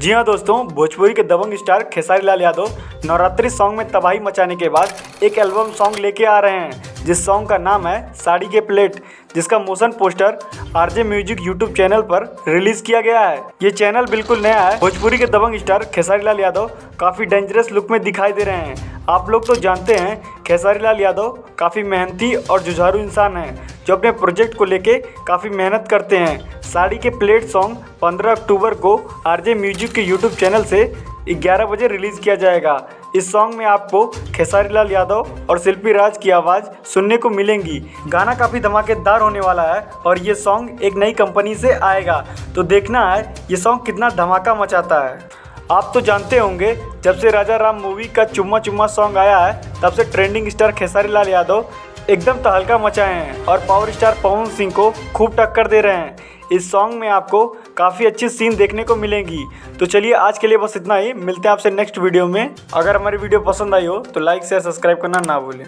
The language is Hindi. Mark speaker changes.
Speaker 1: जी हाँ दोस्तों, भोजपुरी के दबंग स्टार खेसारी लाल यादव नवरात्रि सॉन्ग में तबाही मचाने के बाद एक एल्बम सॉन्ग लेके आ रहे हैं, जिस सॉन्ग का नाम है साड़ी के प्लेट, जिसका motion poster RJ music YouTube channel पर रिलीज किया गया है। ये चैनल बिल्कुल नया है। भोजपुरी के दबंग स्टार खेसारी लाल यादव काफ़ी डेंजरस लुक में दिखाई दे रहे हैं। आप लोग तो जानते हैं खेसारी लाल यादव काफ़ी मेहनती और जुझारू इंसान हैं, जो अपने प्रोजेक्ट को लेके काफ़ी मेहनत करते हैं। साड़ी के प्लेट सॉन्ग 15 अक्टूबर को आरजे म्यूजिक के यूट्यूब चैनल से 11 बजे रिलीज़ किया जाएगा। इस सॉन्ग में आपको खेसारी लाल यादव और शिल्पी राज की आवाज़ सुनने को मिलेंगी। गाना काफ़ी धमाकेदार होने वाला है और ये सॉन्ग एक नई कंपनी से आएगा, तो देखना है ये सॉन्ग कितना धमाका मचाता है। आप तो जानते होंगे, जब से राजा राम मूवी का चुम्मा चुम्मा सॉन्ग आया है, तब से ट्रेंडिंग स्टार खेसारी लाल यादव एकदम तहलका मचाए हैं और पावर स्टार पवन सिंह को खूब टक्कर दे रहे हैं। इस सॉन्ग में आपको काफ़ी अच्छी सीन देखने को मिलेंगी। तो चलिए आज के लिए बस इतना ही। मिलते हैं आपसे नेक्स्ट वीडियो में। अगर हमारी वीडियो पसंद आई हो तो लाइक शेयर सब्सक्राइब करना ना भूलें।